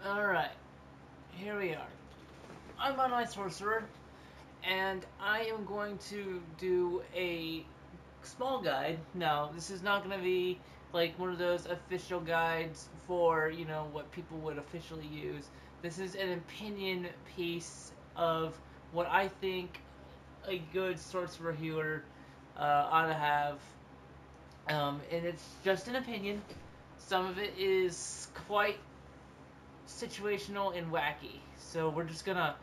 Alright, here we are. I'm on my sorcerer, and I am going to do a small guide. Now, this is not going to be like one of those official guides for, what people would officially use. This is an opinion piece of what I think a good sorcerer healer ought to have. And it's just an opinion. Some of it is quite situational and wacky. So we're just gonna,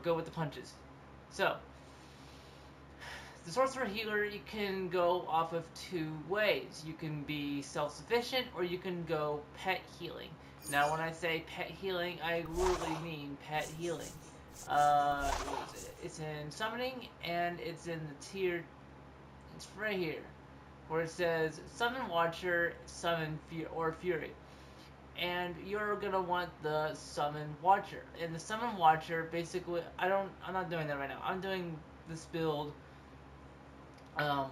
go with the punches. So, the sorcerer healer, you can go off of two ways. You can be self-sufficient, or you can go pet healing. Now, when I say pet healing, I literally mean pet healing. Uh, it's in summoning, and it's in the tier. It's right here, where it says summon Watcher, summon or Fury, and you're gonna want the summon Watcher. And the summon Watcher, basically, I'm not doing that right now. I'm doing this build um,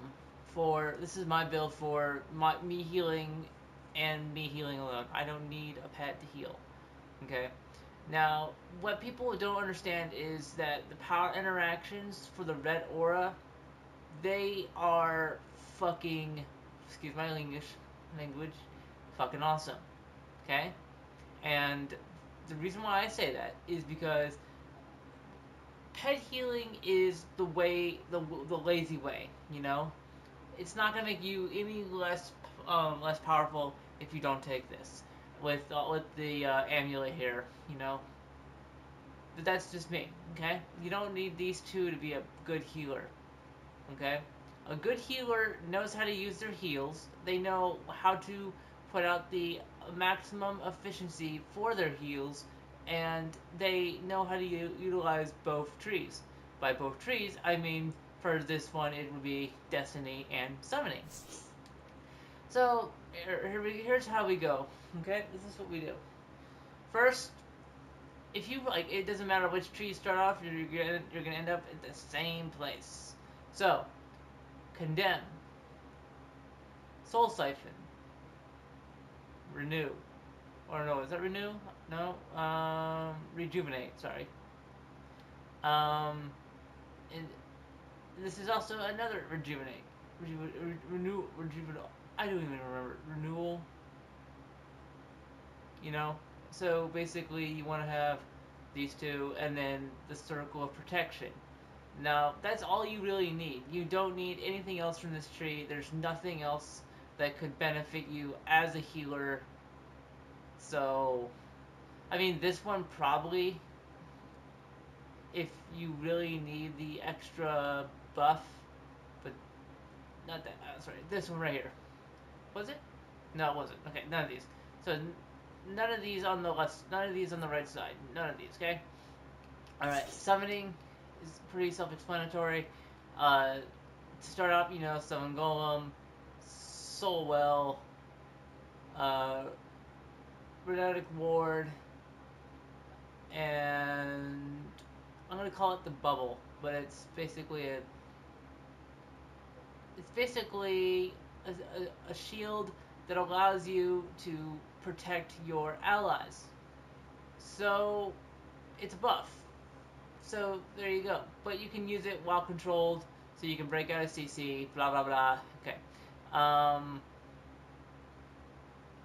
for this is my build for me healing and me healing alone. I don't need a pet to heal. Okay. Now, what people don't understand is that the power interactions for the red aura, they are fucking, excuse my language, fucking awesome. Okay. And the reason why I say that is because pet healing is the lazy way. It's not gonna make you any less powerful if you don't take this with the amulet here. But that's just me. Okay, you don't need these two to be a good healer. Okay, a good healer knows how to use their heals. They know how to put out the maximum efficiency for their heals, and they know how to utilize both trees. By both trees, I mean for this one it would be destiny and summoning. So here's how we go. Okay, this is what we do. First, if you like, it doesn't matter which tree you start off. You're gonna end up at the same place. So condemn, soul siphon, renew, or no, is that renew? No, rejuvenate. Sorry. Um, and this is also another rejuvenate, rejuvenate. I don't even remember renewal. you know. So basically, you want to have these two, and then the circle of protection. Now, that's all you really need. You don't need anything else from this tree. There's nothing else that could benefit you as a healer. So, I mean, this one probably, if you really need the extra buff, but not that. Sorry, this one right here. Was it? No, it wasn't. Okay, none of these. So, none of these on the left, none of these on the right side. None of these, okay? Alright, summoning is pretty self-explanatory. To start off, summon Golem, Soul Well, uh, Renetic Ward, and I'm gonna call it the Bubble, but it's basically a shield that allows you to protect your allies. So it's a buff. So there you go. But you can use it while controlled, so you can break out a CC. Blah blah blah. Okay. Um,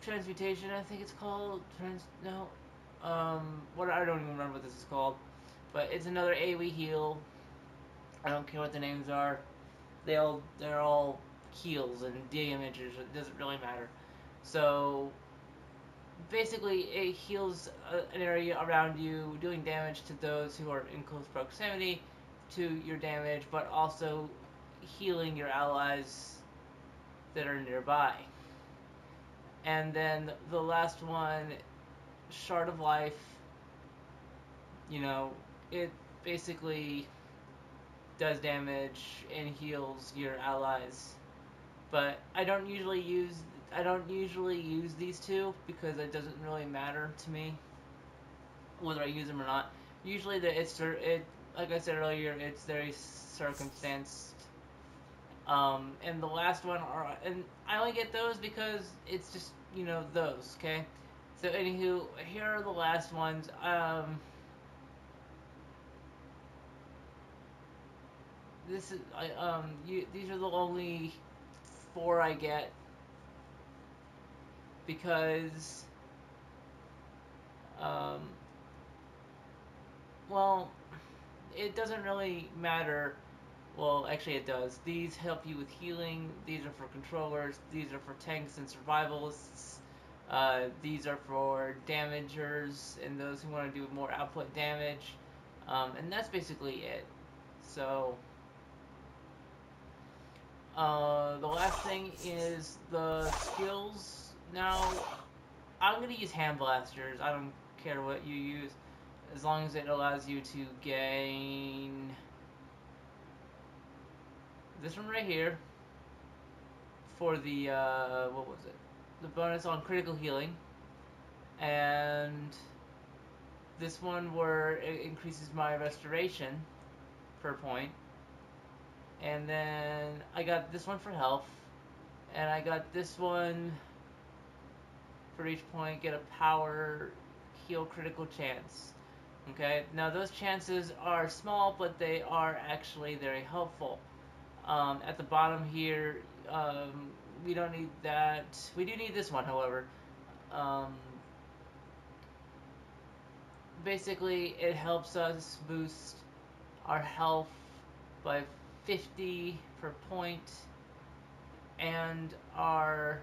transmutation, I think it's called. No. What I don't even remember what this is called, but it's another AoE heal. I don't care what the names are. They're all heals and damages. It doesn't really matter. So basically, it heals an area around you, doing damage to those who are in close proximity to your damage, but also healing your allies that are nearby. And then the last one, Shard of Life, it basically does damage and heals your allies. But I don't usually use these two because it doesn't really matter to me whether I use them or not. Usually, like I said earlier, it's very circumstanced. And the last one and I only get those because it's just those. Okay, So anywho, here are the last ones. This is these are the only four I get because um, well, it doesn't really matter. Well, actually, it does. These help you with healing. These are for controllers. These are for tanks and survivalists. These are for damagers and those who want to do more output damage. And that's basically it. So, the last thing is the skills. Now, I'm going to use hand blasters. I don't care what you use, as long as it allows you to gain this one right here for the, what was it? The bonus on critical healing. And this one where it increases my restoration per point. And then I got this one for health. And I got this one for each point, get a power heal critical chance. Okay, now those chances are small, but they are actually very helpful. At the bottom here, we don't need that. We do need this one, however. Um, Basically, it helps us boost our health by 50 per point, and our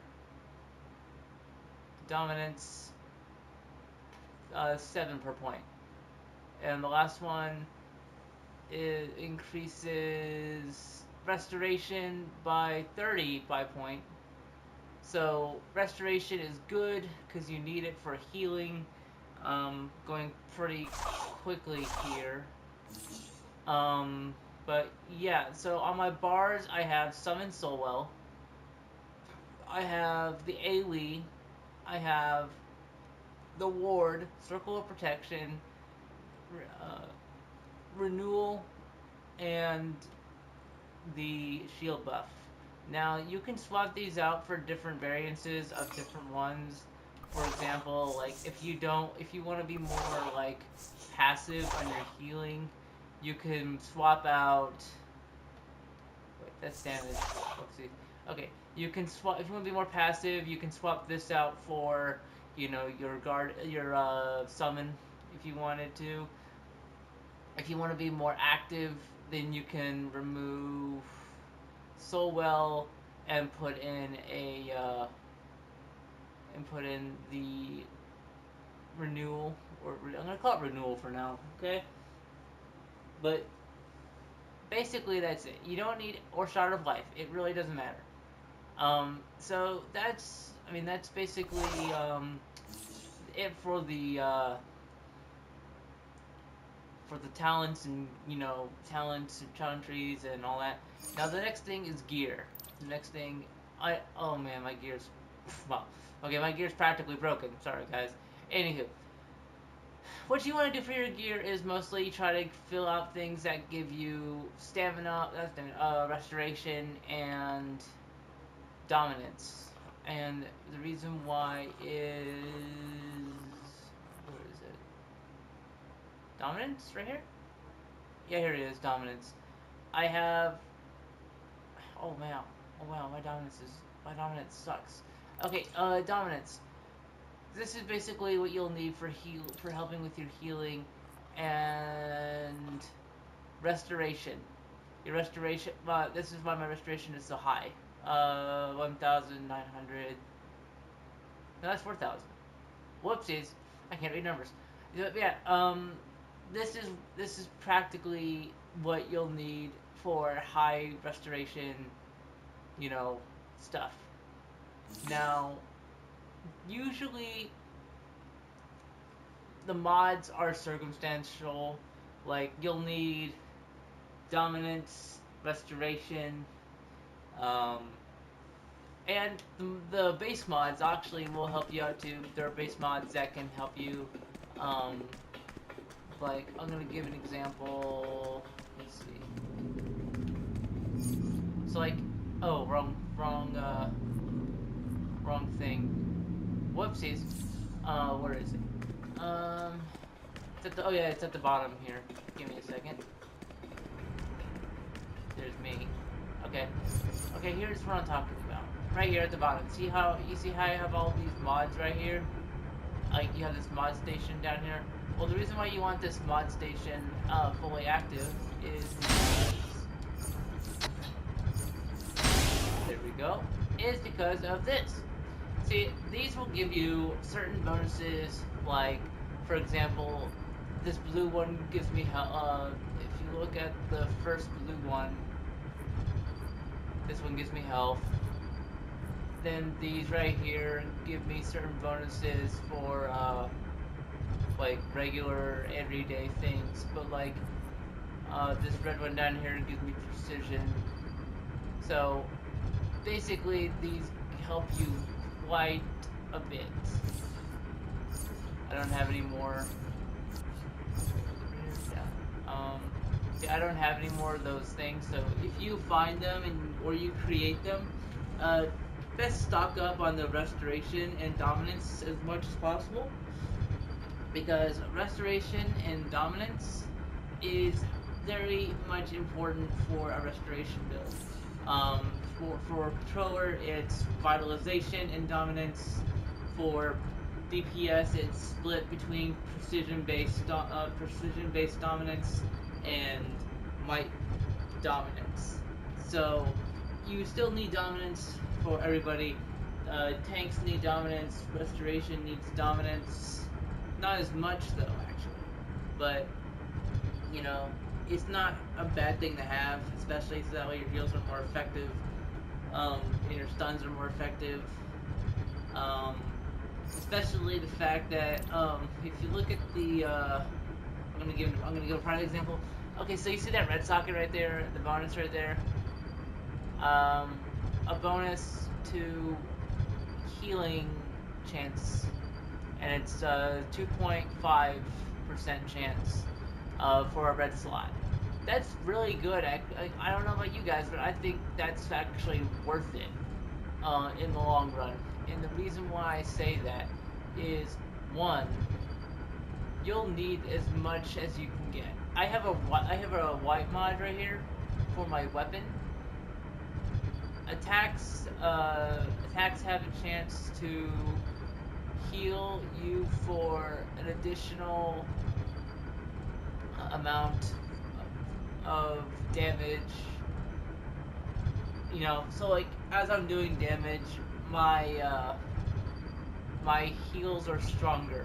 dominance 7 per point. And the last one, it increases restoration by 30 by point. So restoration is good because you need it for healing. Going pretty quickly here. But yeah, so on my bars I have Summon Soulwell, I have the AoE, I have the Ward, Circle of Protection, uh, Renewal, and the Shield buff. Now you can swap these out for different variances of different ones. For example, like if you want to be more like passive on your healing, you can swap out. Wait, that's damage. Oopsie. Okay, you can swap if you want to be more passive. You can swap this out for your summon if you wanted to. If you want to be more active, then you can remove Soulwell and put in the renewal, or I'm gonna call it renewal for now, okay? But basically that's it. You don't need or Shard of Life. It really doesn't matter. So that's basically it for the talents and talents and talent trees and all that. Now the next thing is gear. The next thing, oh man, my gear's well, okay, my gear's practically broken. Sorry guys. Anywho, what you want to do for your gear is mostly try to fill out things that give you stamina, restoration, and dominance. And the reason why is, where is it? Dominance right here? Yeah, here it is, dominance. I have, oh wow, my dominance sucks. Okay, dominance. This is basically what you'll need for helping with your healing and restoration. Your restoration, this is why my restoration is so high. 1,900. No, that's 4,000. Whoopsies, I can't read numbers. Yeah, this is practically what you'll need for high restoration, stuff. Now, usually the mods are circumstantial. Like you'll need dominance, restoration, and the base mods actually will help you out too. There are base mods that can help you. Like I'm gonna give an example. Let's see. So like, oh, wrong thing. Whoopsies. Where is it? It's at the, oh yeah, it's at the bottom here. Give me a second. There's me. Okay. Okay, here's what I'm talking about. Right here at the bottom. See how I have all these mods right here? Like you have this mod station down here. Well, the reason why you want this mod station fully active is because, there we go, is because of this. See, these will give you certain bonuses, like, for example, this blue one gives me, if you look at the first blue one, this one gives me health. Then these right here give me certain bonuses for, like, regular, everyday things, but, like, this red one down here gives me precision. So, basically, these help you quite a bit. I don't have any more. Yeah, I don't have any more of those things. So if you find them or you create them, best stock up on the restoration and dominance as much as possible, because restoration and dominance is very much important for a restoration build. For controller, it's vitalization and dominance. For DPS, it's split between precision-based dominance and might dominance. So you still need dominance for everybody. Tanks need dominance. Restoration needs dominance. Not as much though, actually, but you know, it's not a bad thing to have, especially so that way your heals are more effective, and your stuns are more effective. Especially the fact that if you look at the, I'm gonna give a prime example. Okay, so you see that red socket right there, the bonus right there. A bonus to healing chance, and it's 2.5% chance for a red slot. That's really good. I don't know about you guys, but I think that's actually worth it in the long run. And the reason why I say that is, one, you'll need as much as you can get. I have a white mod right here for my weapon. Attacks have a chance to heal you for an additional amount of damage. You know, so like as I'm doing damage, my heals are stronger.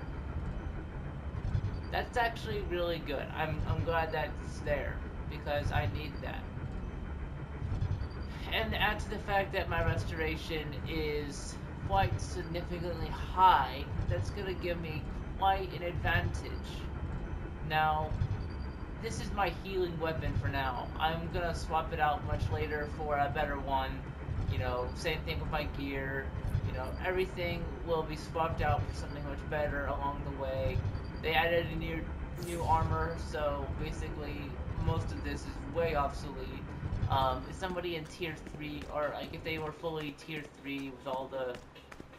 That's actually really good. I'm glad that's there because I need that. And add to the fact that my restoration is quite significantly high, that's gonna give me quite an advantage. Now, this is my healing weapon for now. I'm gonna swap it out much later for a better one. You know, same thing with my gear. You know, everything will be swapped out for something much better along the way. They added a new armor, so basically most of this is way obsolete. If somebody in tier 3, or like if they were fully tier 3 with all the,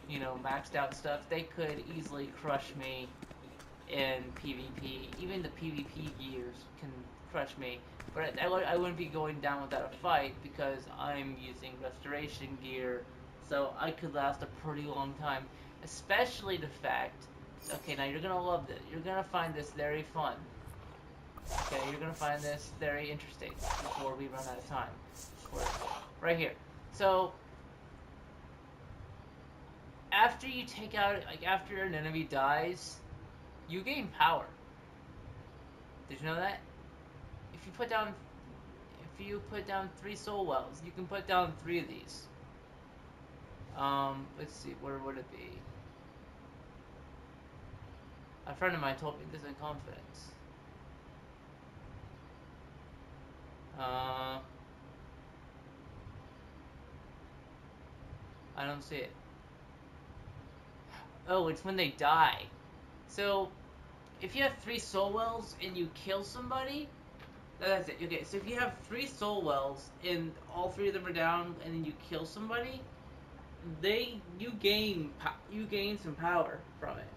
you know, maxed out stuff, they could easily crush me in PvP. Even the PvP gears can crush me, but I wouldn't be going down without a fight because I'm using restoration gear, so I could last a pretty long time. Especially the fact, okay, now you're gonna love this. You're gonna find this very fun. Okay, you're gonna find this very interesting before we run out of time. Right here. So, after you take out, like after an enemy dies, you gain power. Did you know that? If you put down 3 soul wells, you can put down 3 of these. Let's see, where would it be? A friend of mine told me this in confidence. I don't see it. Oh, it's when they die. So, if you have 3 soul wells and you kill somebody, that's it. Okay, so if you have 3 soul wells and all 3 of them are down, and then you kill somebody, you gain some power from it.